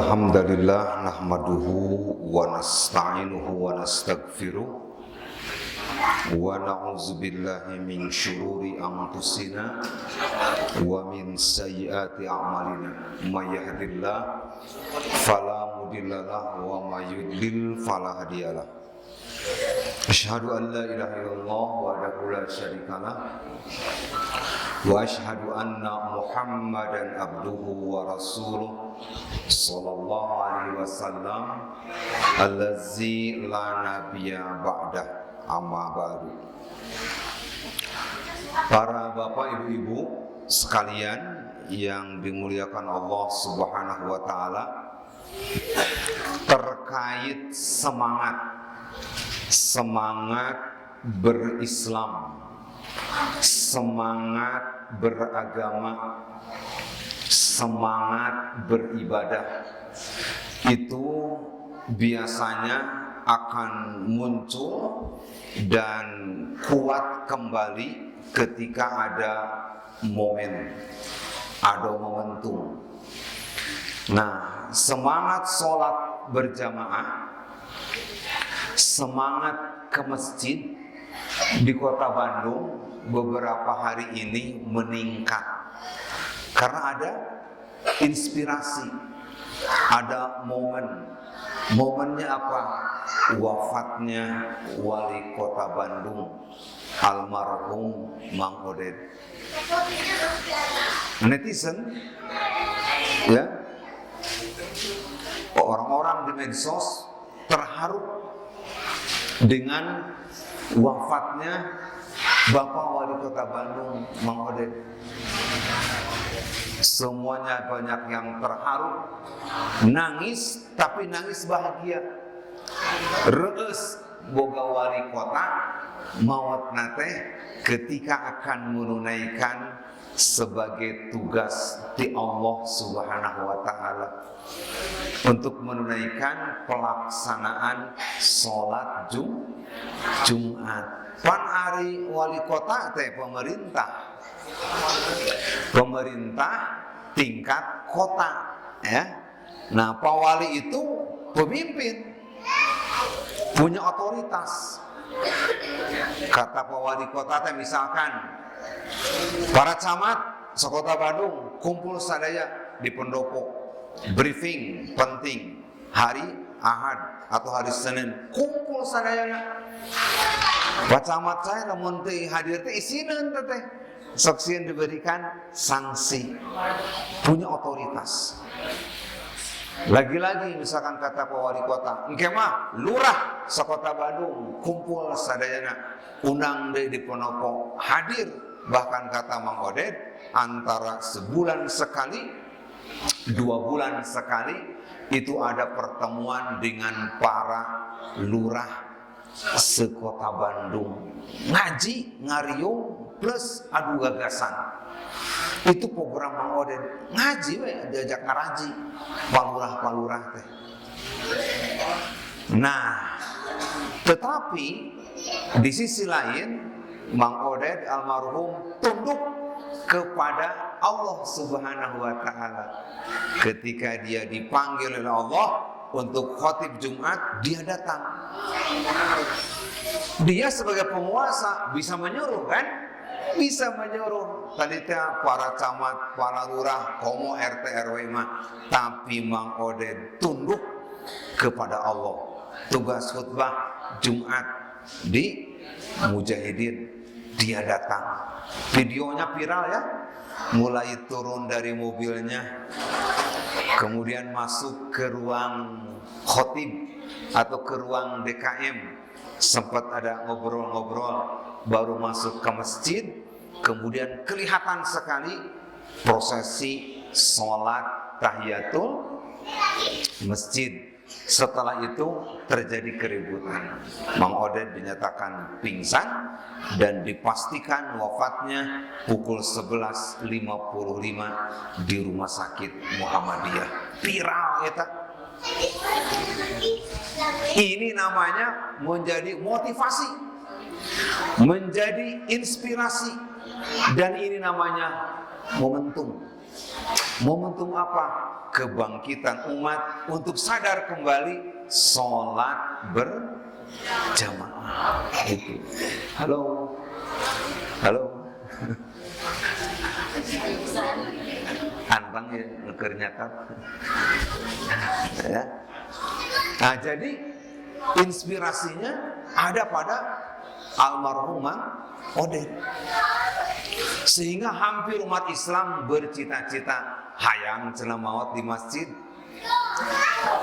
Alhamdulillah nahmaduhu wa nasta'inuhu wa nastaghfiruh wa na'udzu billahi min syururi anfusina wa min sayyiati a'malina may yahdihillahu fala mudhillalah wa may yudlil fala hadiyalah. Asyhadu an la ilaha illallah wahdahu la syarikalah wa asyhadu anna Muhammadan abduhu wa rasuluh sallallahu alaihi wasallam allazi la nabiyya ba'dah amma ba'du. Para bapak ibu-ibu sekalian yang dimuliakan Allah Subhanahu wa taala, terkait semangat berislam, semangat beragama, semangat beribadah, itu biasanya akan muncul dan kuat kembali ketika ada momentum. Nah, semangat sholat berjamaah, semangat ke masjid di Kota Bandung beberapa hari ini meningkat karena ada inspirasi, ada momennya apa? Wafatnya wali kota Bandung almarhum Mang Oded. Netizen, ya, orang-orang di medsos terharu dengan wafatnya Bapak Wali Kota Bandung Mang Oded. Semuanya banyak yang terharu, nangis, tapi nangis bahagia. Reus boga wali kota maut nate ketika akan menunaikan sebagai tugas di Allah Subhanahu wa taala untuk menunaikan pelaksanaan sholat Jumat. Pan ari wali kota teh pemerintah tingkat kota, ya. Nah, Pak Wali itu pemimpin, punya otoritas. Kata Pak Wali kota teh misalkan, para camat sekota Bandung kumpul sadaya di pendopo, briefing penting hari Ahad atau hari Senin, kumpul sadayana. Pak camat saya namun teh hadir teh isineun teh saksian diberikan sanksi, punya otoritas. Lagi-lagi misalkan kata Pak Wali Kota, engke mah lurah sekota Bandung kumpul sadayana, undang deui di pendopo hadir. Bahkan kata Mang Oded, antara sebulan sekali, 2 bulan sekali itu ada pertemuan dengan para lurah sekota Bandung, ngaji, ngariung, plus adu gagasan. Itu program Mang Oded, ngaji we, diajak ngaraji palurah teh. Nah, tetapi di sisi lain Mang Oded almarhum tunduk kepada Allah Subhanahu wa taala. Ketika dia dipanggil oleh Allah untuk khatib Jumat, dia datang. Dia sebagai penguasa bisa menyuruh, kan? Bisa menyuruh. Tadi teh para camat, para lurah, komo RT RW mah, tapi Mang Oded tunduk kepada Allah. Tugas khutbah Jumat di Mujahidin, dia datang. Videonya viral, ya. Mulai turun dari mobilnya, kemudian masuk ke ruang khotib atau ke ruang DKM, sempat ada ngobrol-ngobrol, baru masuk ke masjid. Kemudian kelihatan sekali prosesi sholat tahiyatul masjid. Setelah itu terjadi keributan. Mang Oded dinyatakan pingsan dan dipastikan wafatnya pukul 11.55 di Rumah Sakit Muhammadiyah. Viral eta. Ini namanya menjadi motivasi, menjadi inspirasi, dan ini namanya momentum. Momentum apa? Kebangkitan umat untuk sadar kembali sholat berjamaah. Itu. Halo. Antang ya ngekernya kan. Ya. Nah, jadi inspirasinya ada pada almarhumah Oded. Sehingga hampir umat Islam bercita-cita hayang cenah maot di masjid.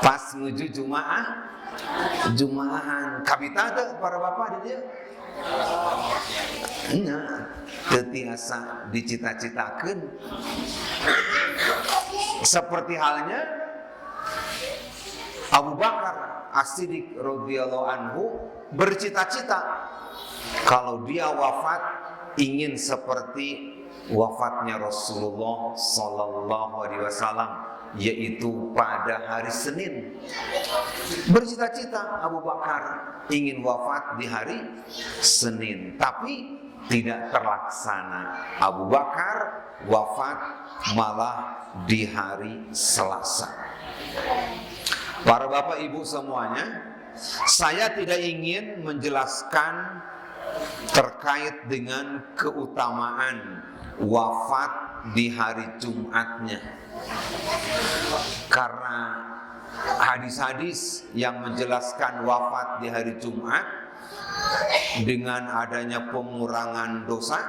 Pas menuju Jumaahan. Kabita teh para bapak di dia. Nya tetiasa dicita-citakeun. Seperti halnya Abu Bakar As-Siddiq radhiyallahu anhu bercita-cita kalau dia wafat ingin seperti wafatnya Rasulullah sallallahu alaihi wasallam, yaitu pada hari Senin. Bercita-cita Abu Bakar ingin wafat di hari Senin, tapi tidak terlaksana. Abu Bakar wafat malah di hari Selasa. Para bapak ibu semuanya, saya tidak ingin menjelaskan terkait dengan keutamaan wafat di hari Jumatnya, karena hadis-hadis yang menjelaskan wafat di hari Jumat dengan adanya pengurangan dosa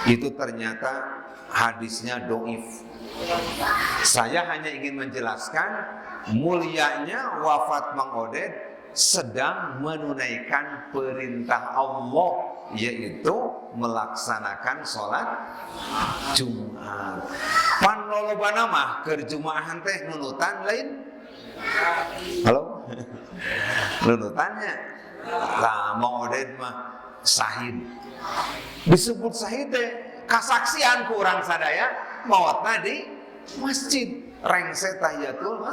itu ternyata hadisnya dhaif. Saya hanya ingin menjelaskan mulianya wafat Mang Oded sedang menunaikan perintah Allah, yaitu melaksanakan sholat Jumat. Pan lolobana mah keur Jumaahan teh nunutan lain. Halo? Nunutannya lah Mang Oded mah sahid. Disebut sahid teh kasaksian ku urang sadaya maotna di masjid. Rengse tahiyatul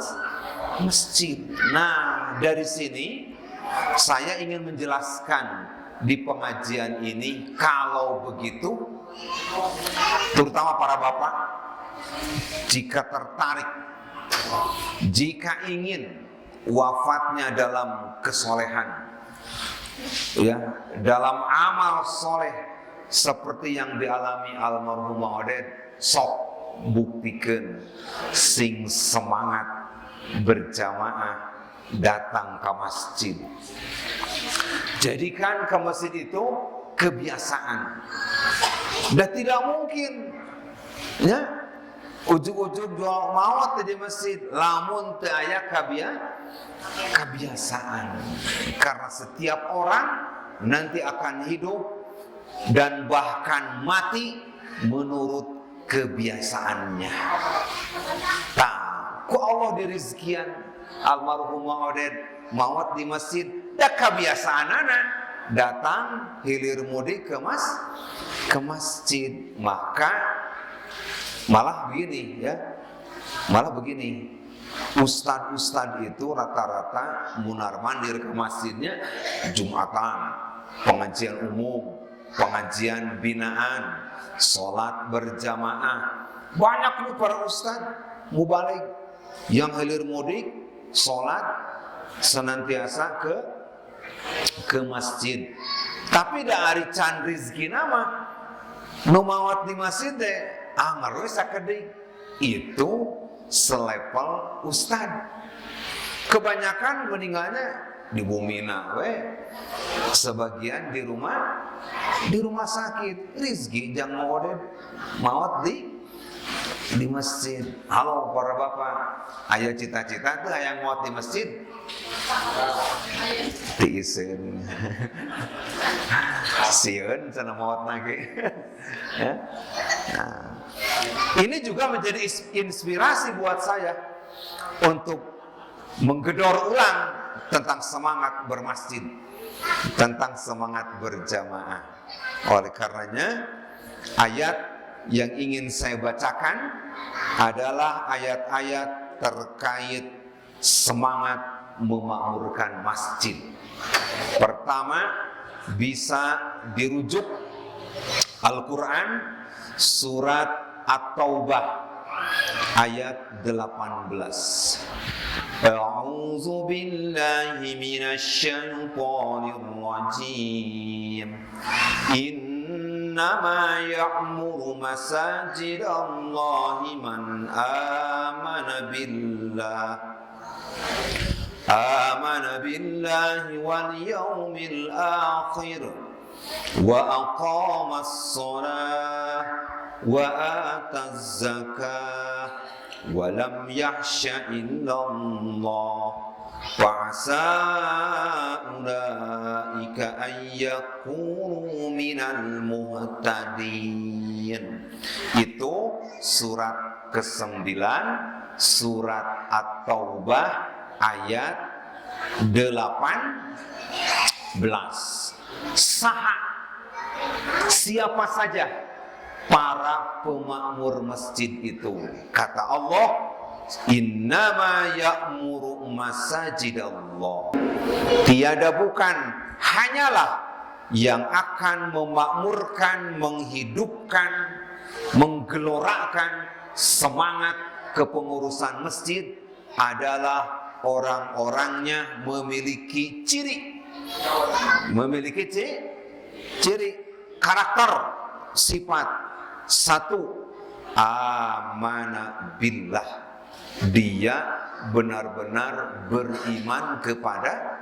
masjid. Nah, dari sini saya ingin menjelaskan di pengajian ini, kalau begitu, terutama para bapak, jika tertarik, jika ingin wafatnya dalam kesolehan, ya, dalam amal soleh seperti yang dialami almarhumah Oded, sok buktikan sing semangat berjamaah datang ke masjid. Jadikan ke masjid itu kebiasaan. Dan tidak mungkin ya ujug-ujug jual maut di masjid lamun teu aya kebiasaan. Karena setiap orang nanti akan hidup dan bahkan mati menurut kebiasaannya. Nah, ku Allah dirizkian almarhumah Oded maut di masjid, da kebiasaan anak datang hilir mudik ke masjid. Maka malah begini ya, ustad itu rata-rata munar mandir ke masjidnya Jumatan, pengajian umum, pengajian binaan, sholat berjamaah. Banyak nih para ustad mubalik yang hilir mudik sholat senantiasa ke masjid. Tapi dari can rizki nama nu mawat di masjid deh ngaruh sakedik itu selevel ustad. Kebanyakan meninggalnya di Bumina sebagian di rumah sakit. Rizki jangan maut di masjid. Halo para bapak, aya cita-cita tuh aya maut di masjid diisin sieun cenah maut lagi. Ya. Nah, ini juga menjadi inspirasi buat saya untuk menggedor ulang tentang semangat bermasjid, tentang semangat berjamaah. Oleh karenanya ayat yang ingin saya bacakan adalah ayat-ayat terkait semangat memakmurkan masjid. Pertama, bisa dirujuk Al-Quran surat At-Taubah ayat 18. A'udzu billahi minasy syaithanir rajim. Innama ya'muru masajidallahi man amana billahi wal yawmil akhir wa aqamas shalah wa ataz zakah wa lam yakhsha illallah fa'asa ulaika an yakunu minal muhtadin. Itu surat ke-9, surat At-Taubah ayat 18. Siapa saja para pemakmur masjid itu? Kata Allah, innama ya'muru masajidallah. Tiada bukan, hanyalah yang akan memakmurkan, menghidupkan, menggelorakan semangat kepengurusan masjid adalah orang-orangnya memiliki ciri karakter, sifat. Satu, amana billah, dia benar-benar beriman kepada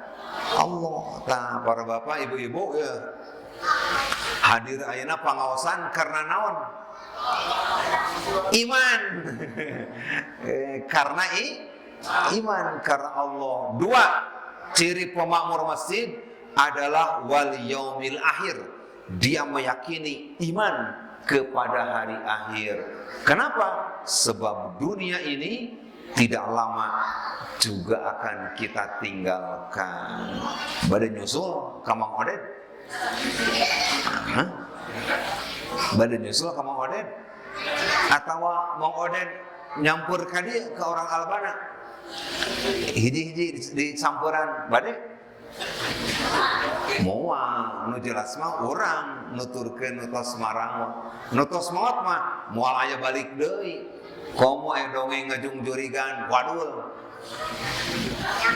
Allah. Nah, para bapak, ibu-ibu ya, hadir ayeuna pangaosan karena naon? Iman. Karena iman karena Allah. 2, ciri pemakmur masjid adalah wal yaumil akhir. Dia meyakini iman kepada hari akhir. Kenapa? Sebab dunia ini tidak lama juga akan kita tinggalkan. Bade nyusul ka Mang Oded? Bade nyusul ka Mang Oded? Atawa Mang Oded nyampur ka dieu ke orang Albana? Hiji-hiji di campuran bade? Moal nu jelas mah urang nuturkeun nu tos marang. Nu tos maot mah moal aya balik deui. Komo dongeng ngajungjurigan, waduh.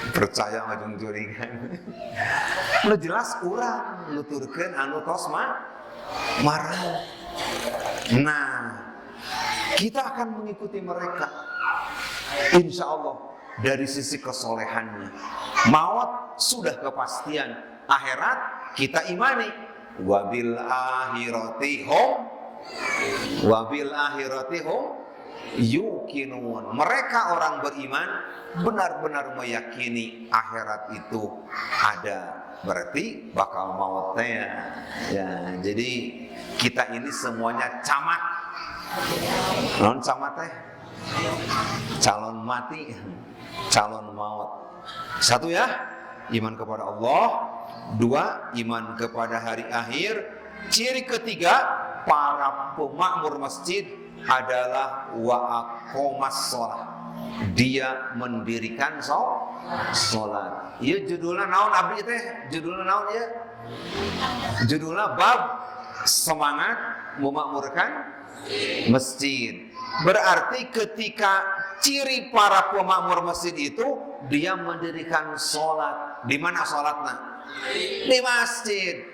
Percaya ngajungjurigan. Nu jelas urang nuturkeun anu tos marang. Nah, kita akan mengikuti mereka. Insya Allah dari sisi kesolehannya. Maut sudah kepastian, akhirat kita imani. Wabil akhirati hum yuqinun. Mereka orang beriman benar-benar meyakini akhirat itu ada, berarti bakal mautnya. Ya, jadi kita ini semuanya camat. Non camat teh? Calon mati, calon maut. 1 ya, iman kepada Allah. 2, iman kepada hari akhir. Ciri ketiga para pemakmur masjid adalah wa aqomas sholat. Dia mendirikan sholat. Ieu judulna naon abdi teh? Judulna naon ya? Judulna bab semangat memakmurkan masjid. Berarti ketika ciri para pemakmur masjid itu dia mendirikan sholat. Di mana sholatnya? Di masjid.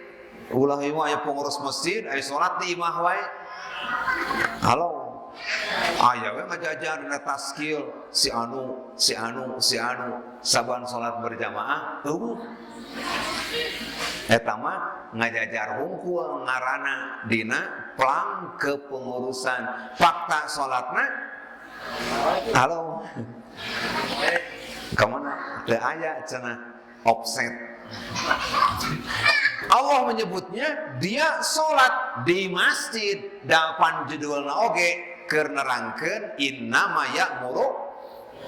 Ulah ieu aya pengurus masjid, aya sholat di imah wae. Halo. Aya we ngajajar na taskil si anu saban sholat berjamaah. Eueuh. Eta mah ngajajar hungkul ngaranna dina plang kepengurusan. Fakta sholatna halo. Kamana? Teu aya cenah offset. Allah menyebutnya dia sholat di masjid. Dapan judulna oge keur nerangkeun innama ya'muru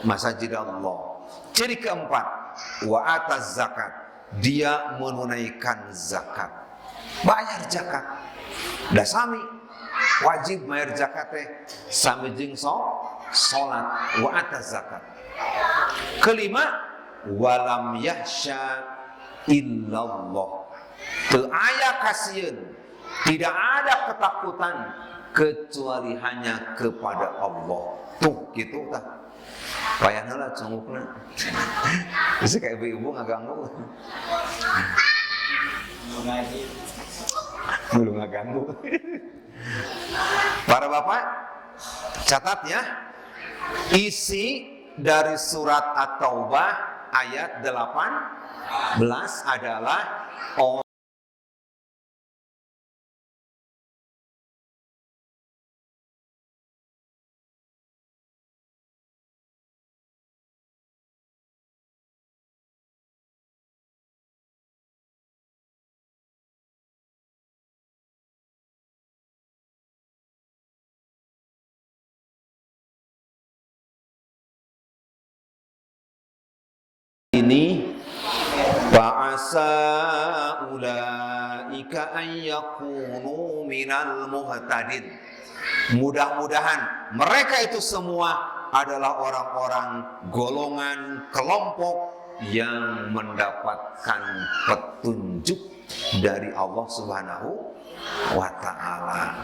masajidallah. Ciri keempat, wa ataz zakat. Dia menunaikan zakat. Bayar zakat. Da sami wajib bayar zakat teh sami jeung salat wa ataz zakat. Kelima, walam yahsya illallah. Teu aya kasieun, tidak ada ketakutan kecuali hanya kepada Allah. Tuh gitu tah. Payahna lah cungukna. Bisa kayak ibu-ibu ngaganggu. Belum ngaganggu. Para bapak, catat ya. Isi dari surat At-Taubah ayat 18 adalah ini ba'asa ulaika an yakunu minal muhtadin. Mudah-mudahan mereka itu semua adalah orang-orang golongan kelompok yang mendapatkan petunjuk dari Allah Subhanahu wa ta'ala.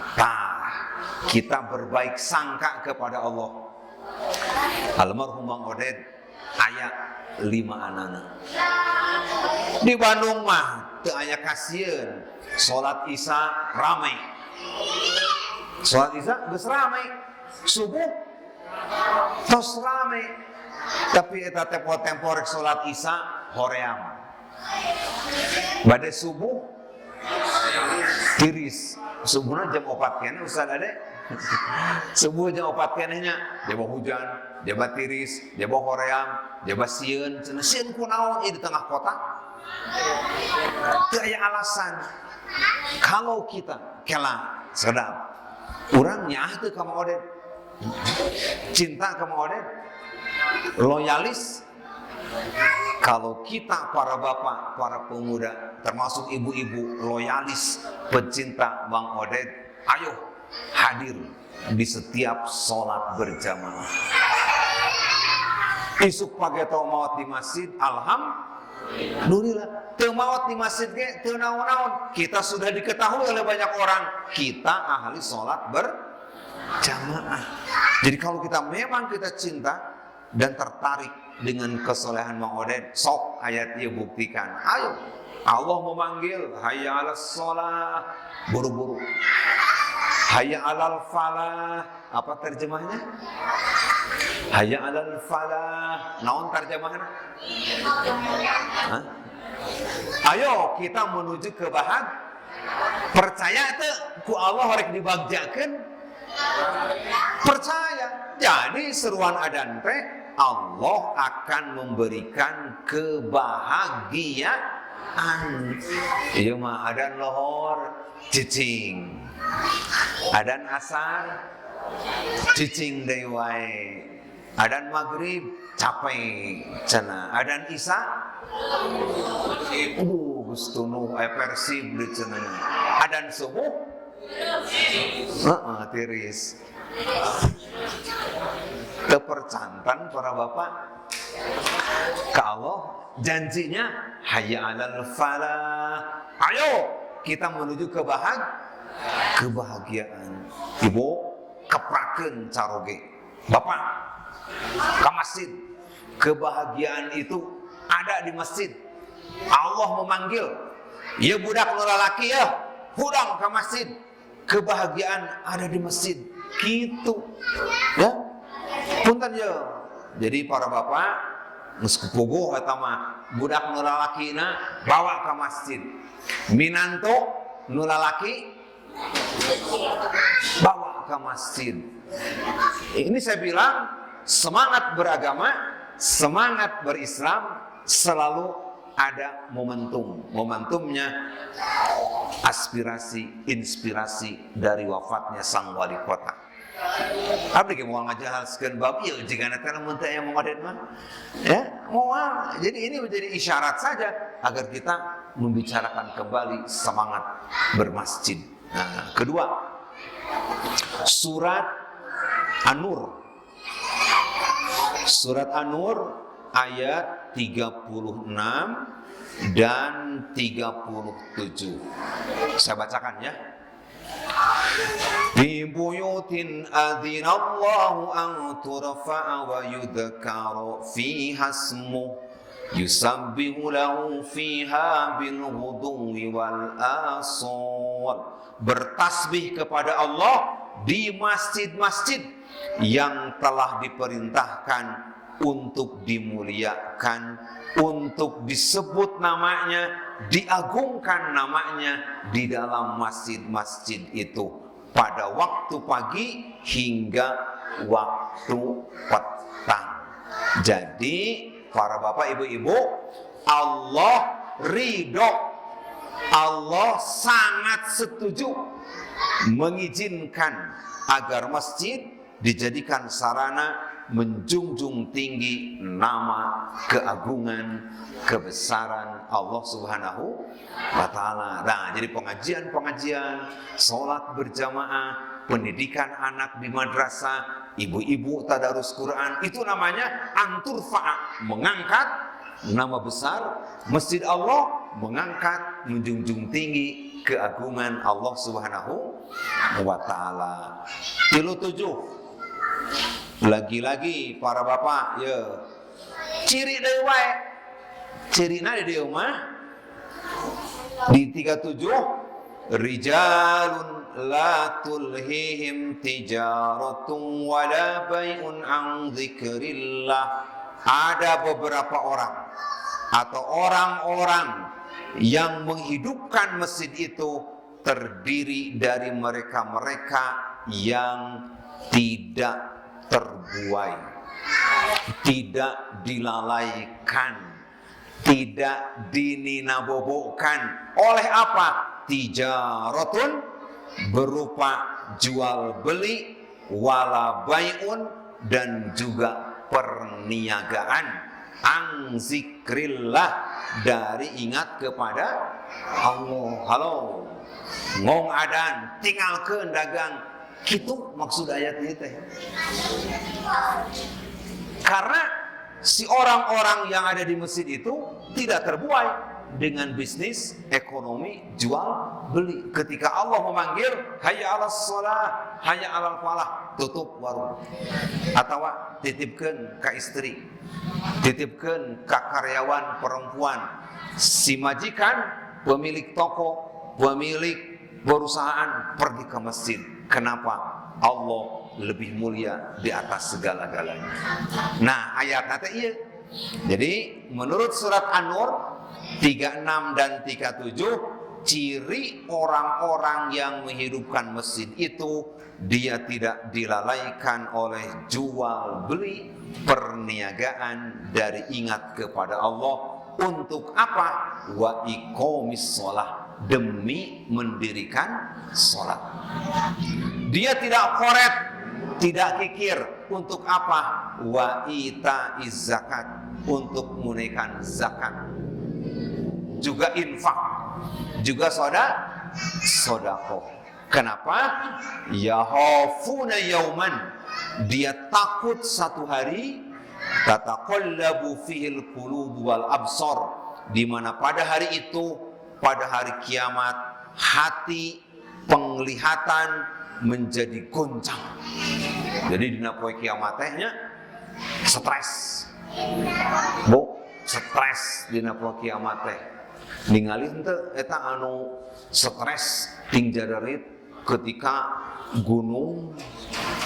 Kita berbaik sangka kepada Allah. Almarhum Mang Oded ayat 5 anak. Di Bandung mah teu aya kasieun. Salat Isya ramai. Salat Isya geus ramai. Subuh tos ramai. Tapi eta tempo-tempo rek salat Isya hoream. Bade subuh tiris. Subuhna jam 4 kene Ustaz Ade. Subuh jam 4 kene nya, jaba hujan, jaba tiris, jaba hoream, jaba sieun, cenah sieun kunaon di tengah kota. Teu aya alasan. Kalau kita kela sedap urang nyaah teu ka Mang Oded. Cinta ka Mang Oded. Loyalis. Kalau kita para bapak, para pemuda, termasuk ibu-ibu loyalis, pecinta Mang Oded, ayo hadir di setiap sholat berjamaah. Isuk pagi tau maot di masjid, alhamdulillah. Teu maot di masjid ge teu naon-naon. Kita sudah diketahui oleh banyak orang, kita ahli sholat berjamaah. Jadi kalau kita memang kita cinta dan tertarik dengan kesolehan Mang Oded, sok ayat ieu buktikan. Ayo, Allah memanggil, hayya 'alas shalah, buru-buru. Hayya 'alal falah, apa terjemahnya? Hayya 'alal falah, naon terjemahnya? Hah? Ayo kita menuju ke percaya teu ku Allah rek dibagjakeun? Percaya. Jadi seruan adzan teh Allah akan memberikan kebahagiaan. Ieu mah adzan lohor cicing. Adzan asar cicing deui wae. Adzan maghrib capek cenah. Adzan isya gustu nu persib deui cenah. Adzan subuh tiris. Kepercantan para bapak ke Allah, janjinya hayya 'alal falah. Ayo kita menuju kebahagiaan. Ibu keprakeun caroge. Bapak ke masjid. Kebahagiaan itu ada di masjid. Allah memanggil, ya budak nu lalaki ya, hudang ke masjid. Kebahagiaan ada di masjid. Gitu. Ya. Punten ya. Jadi para bapak geus puguh eta mah budak nu lalakina bawa ke masjid. Minanto nu lalaki bawa ke masjid. Ini saya bilang semangat beragama, semangat berislam selalu ada momentum. Momentumnya aspirasi, inspirasi dari wafatnya sang wali kota. Abdi ge moal ngajelaskeun bab ieu jigana teh mun teh aya Mang Oded mah. Ya, moal. Jadi ini menjadi isyarat saja agar kita membicarakan kembali semangat bermasjid. Nah, kedua, surat An-Nur. Surat An-Nur ayat 36 dan 37. Saya bacakan ya. Fi buyutin adzinallahu an turfa'a wa yudhkaru fiha ismuhu yusabbihu lahu fiha bil ghuduwi wal asal. Bertasbih kepada Allah di masjid-masjid yang telah diperintahkan untuk dimuliakan, untuk disebut namanya, diagungkan namanya di dalam masjid-masjid itu pada waktu pagi hingga waktu petang. Jadi para bapak ibu-ibu, Allah ridho, Allah sangat setuju mengizinkan agar masjid dijadikan sarana menjunjung tinggi nama, keagungan, kebesaran Allah Subhanahu wa Ta'ala. Nah, jadi pengajian-pengajian, sholat berjamaah, pendidikan anak di madrasah, ibu-ibu tadarus Quran, itu namanya anturfa'a, mengangkat nama besar masjid Allah, mengangkat, menjunjung tinggi keagungan Allah Subhanahu wa Ta'ala. 7. Lagi-lagi para bapak, ya ciri deui wae. Cirina di dieu mah di 37, rijalun la tulhihim tijaratun wala bai'un an dzikrillah. Ada beberapa orang atau orang-orang yang menghidupkan masjid itu terdiri dari mereka-mereka yang tidak terbuai, tidak dilalaikan, tidak dininabobokkan oleh apa? Tijaratun, berupa jual beli, wala bai'un, dan juga perniagaan, ang zikrillah, dari ingat kepada Allah. Halo, ngong adan tinggalkeun dagang. Gitu maksud ayat ini teh. Karena si orang-orang yang ada di masjid itu tidak terbuai dengan bisnis ekonomi jual beli. Ketika Allah memanggil hayya 'alas shalah, hayya 'alal falah, tutup warung. Atau titipkeun ka istri, titipkeun ka karyawan perempuan, si majikan, pemilik toko, pemilik perusahaan pergi ke masjid. Kenapa? Allah lebih mulia di atas segala-galanya. Nah, ayat nanti iya. Jadi menurut surat An-Nur 36 dan 37, ciri orang-orang yang menghidupkan masjid itu dia tidak dilalaikan oleh jual beli, perniagaan, dari ingat kepada Allah. Untuk apa? Wa iqomis shalah, demi mendirikan sholat. Dia tidak koret, tidak kikir. Untuk apa? Wa itaiz zakat, untuk menunaikan zakat, juga infak, juga sodako. Kenapa? Yahafuna yauman, dia takut satu hari, tataqallabu fihil qulub wal absar, di mana pada hari itu, pada hari kiamat, hati, penglihatan menjadi goncang. Jadi dina poe kiamat tehnya stres. Bu, stres dina poe kiamat teh. Ningali henteu eta anu stres ting jadarit ketika gunung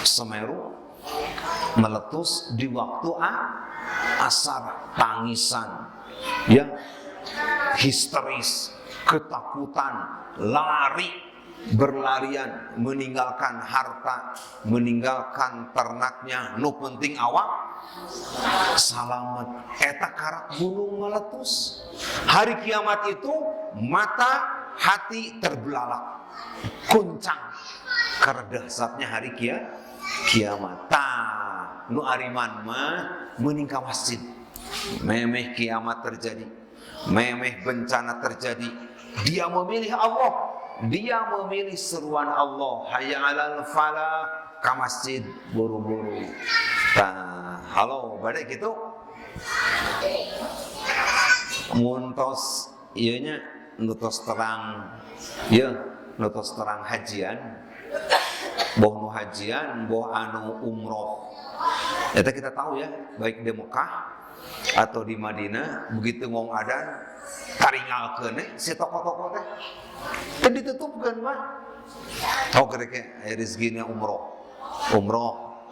Semeru meletus di waktu asar, tangisan, ya, histeris, ketakutan, lari, berlarian, meninggalkan harta, meninggalkan ternaknya, nu penting awak salamet. Eta karak gunung meletus. Hari kiamat itu mata, hati terbelalak, kuncang, karena dahsyatnya hari kiamat. Nu ariman mah meuning ka masjid. Memeh kiamat terjadi, memeh bencana terjadi, dia memilih Allah, dia memilih seruan Allah, hayya 'alal falah, ka masjid buru-buru. Tah, halo bade kitu. Muntos ieu nya nutos terang, ieu nutos terang hajian. boh nu hajian, boh anu umroh. Eta kita tahu ya, baik di Mekah atau di Madinah, begitu ngong adan taringalkeun si toko-toko teh. Teu ditutupkeun mah. Oh kereke rezekina umroh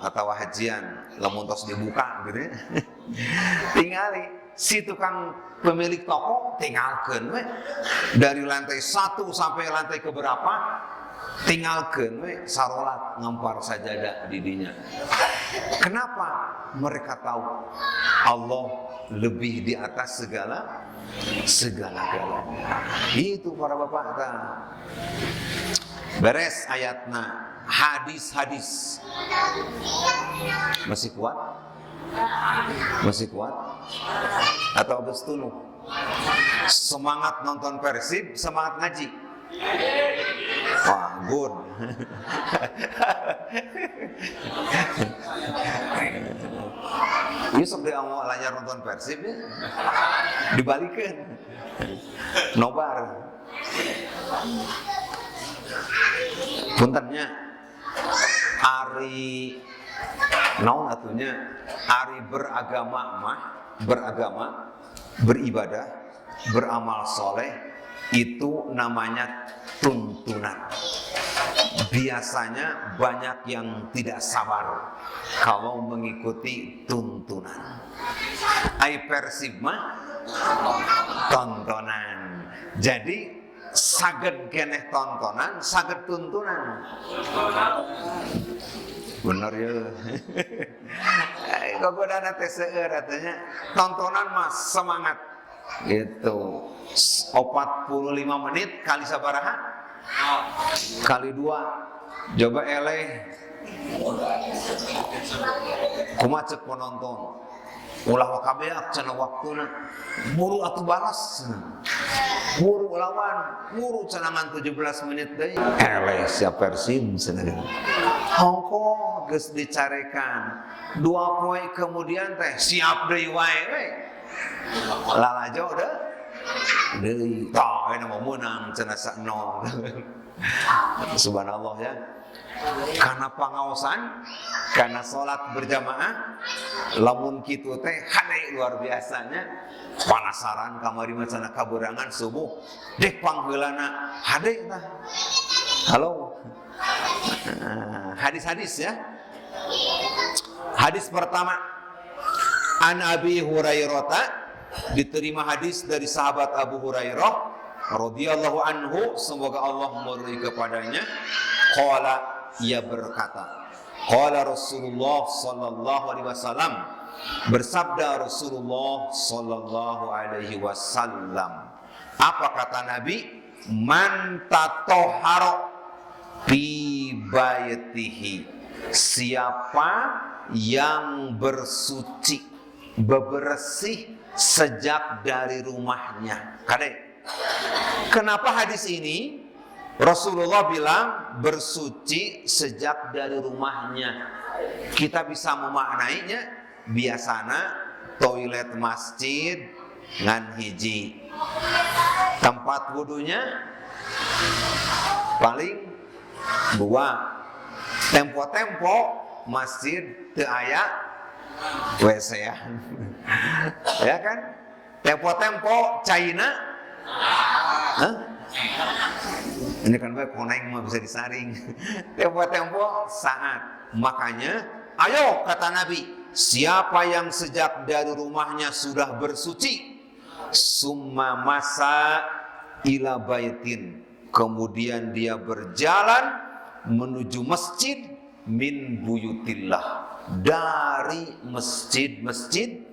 atau hajian, lamun tos dibuka gitu ya. Tingali si tukang pemilik toko tinggalkeun we dari lantai 1 sampai lantai keberapa, tinggalkeun we sarolat ngampar sajadah di dinya. Kenapa? Mereka tahu Allah lebih di atas segala-galanya. Itu para bapak ta. Beres ayatna. Hadis-hadis masih kuat? Masih kuat? Atau geus tuluh? Semangat nonton Persib, semangat ngaji. Wah, good. Ieu sok diawo layar nonton Persib ya. Dibalikeun. Nobar. Puntennya Ari naon atunya ari beragama, beribadah, beramal soleh itu namanya tuntunan. Biasanya banyak yang tidak sabar kalau mengikuti tuntunan. Ai Persib mah tontonan. Jadi saged keneh tontonan, saged tuntunan. Bener ya. Gogodana teh seueur atunya. Tontonan mah semangat. Gitu. 45 menit kali sabaraha? Kali 2. Coba eleh. Kumaha ceuk penonton? Ulah wakabeak cenah waktuna. Buru atuh balas. Buru lawan, buru cenangan 17 menit deui. Eleh sia Persib cenah. Hongko geus dicarekan. 2 poe kemudian teh siap deui wae we. Lalajo deh. Deui. Tah aya mah meunang cenah 0. Subhanallah ya. Karena pangaosan, karena sholat berjamaah, lamun kitu teh hade luar biasanya. Panasaran kamari macana kaburangan subuh, dek pangheulana hade tah. Halo. Hadis-hadis ya. Hadis pertama, An Abi Hurairah, diterima hadis dari sahabat Abu Hurairah radhiyallahu anhu, semoga Allah meridhai kepadanya. Qala, ia berkata, qala Rasulullah sallallahu alaihi wasallam, bersabda Rasulullah sallallahu alaihi wasallam. Apa kata Nabi? Man tatahhara fi baitihi, siapa yang bersuci, bebersih sejak dari rumahnya. Kade, kenapa hadis ini Rasulullah bilang bersuci sejak dari rumahnya? Kita bisa memaknainya, biasana toilet masjid ngan hiji, tempat wudunya paling 2. Tempo-tempo masjid teu aya WC ya. Ya kan? Tempo-tempo caina. Hah? Ini kan baik koneng mah bisa disaring. Tempo-tempo saat. Makanya, ayo kata Nabi, siapa yang sejak dari rumahnya sudah bersuci, summa masa ila baitin, kemudian dia berjalan menuju masjid min buyutillah, dari masjid-masjid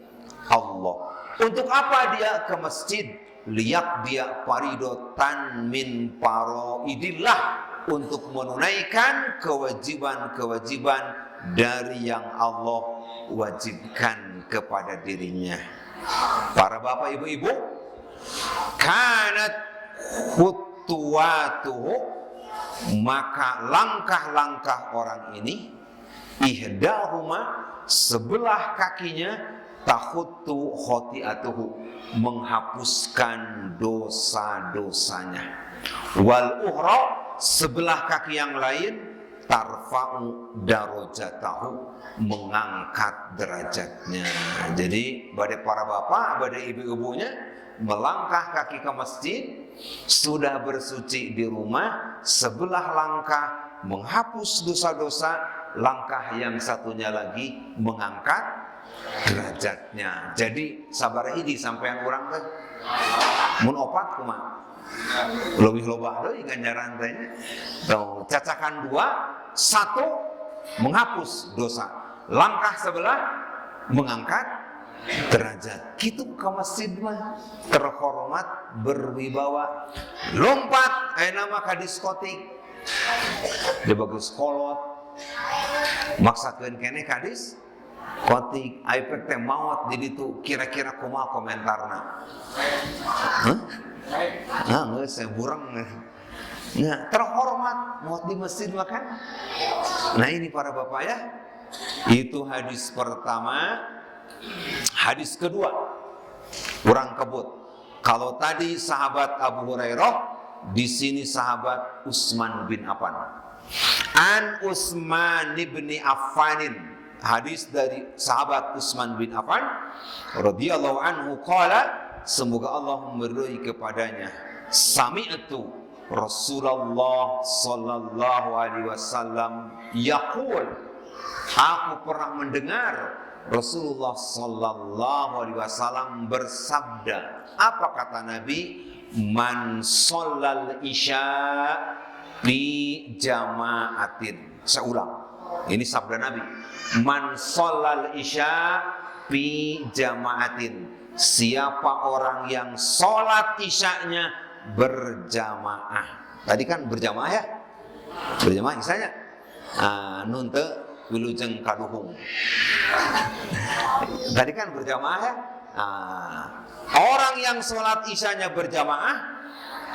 Allah. Untuk apa dia ke masjid? Lihat dia faridotan min faraidillah, untuk menunaikan kewajiban-kewajiban dari yang Allah wajibkan kepada dirinya. Para bapak ibu-ibu, kanat khutuwatuhu, maka langkah-langkah orang ini, ihdahuma, sebelah kakinya, takhutu khotiatuhu, menghapuskan dosa-dosanya. Wal ukhra, sebelah kaki yang lain, tarfa'u darajatahu, mengangkat derajatnya. Jadi bagi para bapak, bagi ibu-ibunya, melangkah kaki ke masjid, sudah bersuci di rumah, sebelah langkah menghapus dosa-dosa, langkah yang satunya lagi mengangkat derajatnya. Jadi sabar hiji sampean urang teh mun opat kumaha leuwih loba deui ganjaran teh. Tuh, cacakan 2, 1 menghapus dosa, langkah sebelah mengangkat derajat. Kitu ka masjid mah terhormat, berwibawa. Lompat ayeuna mah ka diskotik, dia bagus kolot, maksakeun kene ka diskotik, aipek teh maot di ditu, kira-kira kumaha komentarna? Geus bureng. Nah, terhormat maot di masjid makan. Nah, ini para bapak ya. Itu hadis pertama. Hadis kedua, kurang kebut. Kalau tadi sahabat Abu Hurairah, di sini sahabat Utsman bin Affan. An Utsman bin Affanin, hadis dari sahabat Utsman bin Affan radhiyallahu anhu qala, semoga Allah meridhai kepadanya, sami'tu Rasulullah sallallahu alaihi wasallam yaqul, aku pernah mendengar Rasulullah sallallahu alaihi wasallam bersabda. Apa kata Nabi? Man shallal isya bi jama'atin. Saya ulang. Ini sabda Nabi. Man shallal isya bi jama'atin. Siapa orang yang sholat isyanya berjamaah. Tadi kan berjamaah ya? Berjamaah isyanya. Nun teu wilujeng kaduhung. Tadi kan berjamaah ya. Orang yang sholat isyanya berjamaah,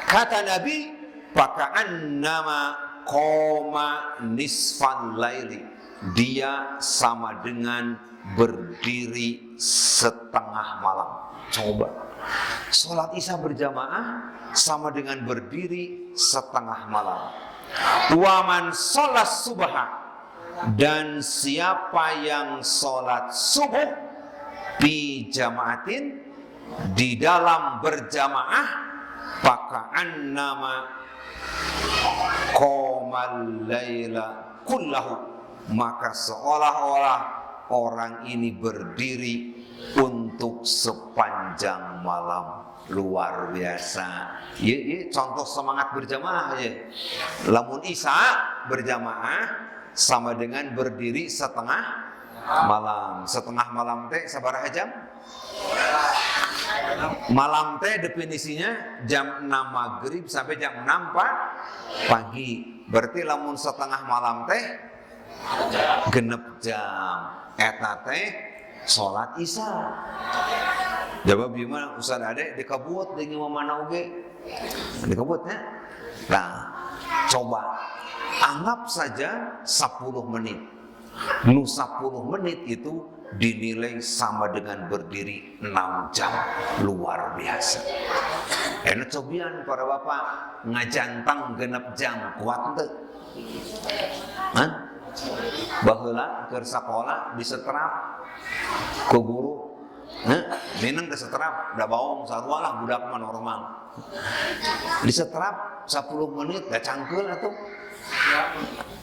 kata Nabi, paka'an nama koma nisfan laili, dia sama dengan berdiri setengah malam. Coba, sholat isya berjamaah sama dengan berdiri setengah malam. Waman sholat subha, dan siapa yang sholat subuh bi jamaatin, di dalam berjamaah, paka'an nama qomal laila kullahu, maka seolah-olah orang ini berdiri untuk sepanjang malam. Luar biasa. Ini contoh semangat berjamaah ya. Lamun isya berjamaah sama dengan berdiri setengah malam. Setengah malam teh sabaraha jam? Malam teh definisinya jam 6 maghrib sampai jam 6 pagi. Berarti lamun setengah malam teh genep jam. Eta teh sholat isya. Jawab gimana Ustaz Ade dikabut dengan mana oge? Dikabutnya. Nah, coba anggap saja 10 menit. Nu 10 menit itu dinilai sama dengan berdiri 6 jam. Luar biasa. Enak cobian para bapak ngajantang genep jam kuat teu? Baheula keur sakola disetrap ku guru. Minang disetrap, da baong sarua lah budak mah normal. Disetrap 10 menit da cangkeul atuh.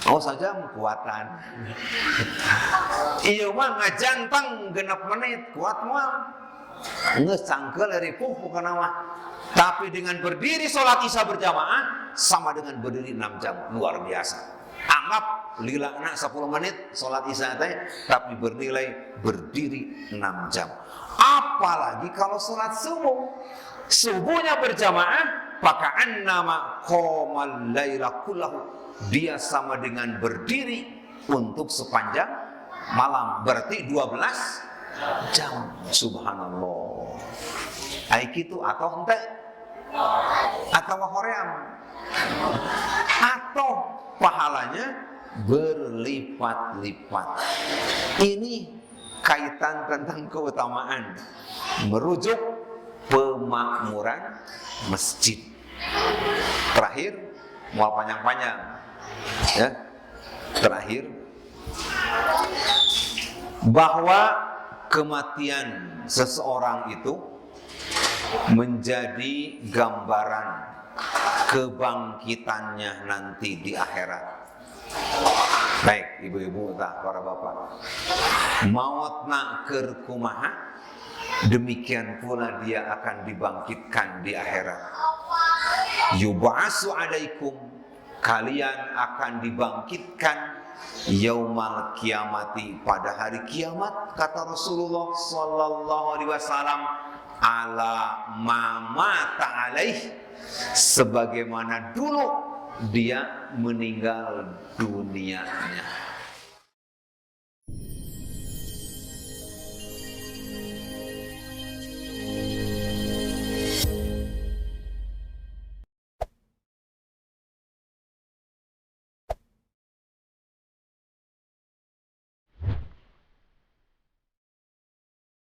Oh saja kuatan. Iya mah ngajantang genep menit kuat moal. Geus cangkeul ripuh pokona mah. Tapi dengan berdiri sholat isya berjamaah sama dengan berdiri 6 jam. Luar biasa. Anggap lilana 10 menit sholat isya teh, tapi bernilai berdiri 6 jam. Apalagi kalau sholat subuh, subuhnya berjamaah, paka'an nama qomal laila kullahu, dia sama dengan berdiri untuk sepanjang malam, berarti 12 jam. Subhanallah. Ai kitu atau henteu? Atau hoream? Atau pahalanya berlipat-lipat. Ini kaitan tentang keutamaan merujuk pemakmuran masjid. Terakhir, mual panjang-panjang ya. Terakhir, bahwa kematian seseorang itu menjadi gambaran kebangkitannya nanti di akhirat. Baik ibu-ibu tah para bapak, mautna keur kumaha, demikian pula dia akan dibangkitkan di akhirat. Yub'atsu 'alaikum, kalian akan dibangkitkan yaumal kiamati, pada hari kiamat, kata Rasulullah sallallahu alaihi wasallam, ala mamata alaih, sebagaimana dulu dia meninggal dunianya.